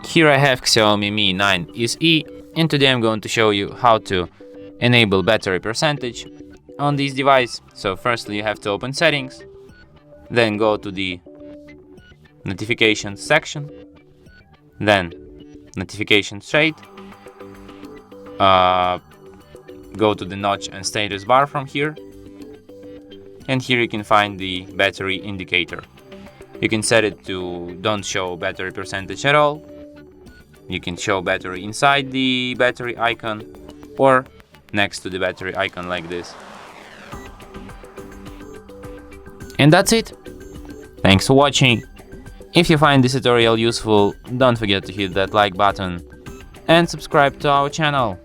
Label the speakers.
Speaker 1: Here I have XIAOMI Mi 9 SE, and today I'm going to show you how to enable battery percentage on this device. So firstly you have to open settings, then go to the notifications section, then notifications rate, go to the notch and status bar from here, and here you can find the battery indicator. You can set it to don't show battery percentage at all. You can show battery inside the battery icon or next to the battery icon like this. And that's it. Thanks for watching. If you find this tutorial useful, don't forget to hit that like button and subscribe to our channel.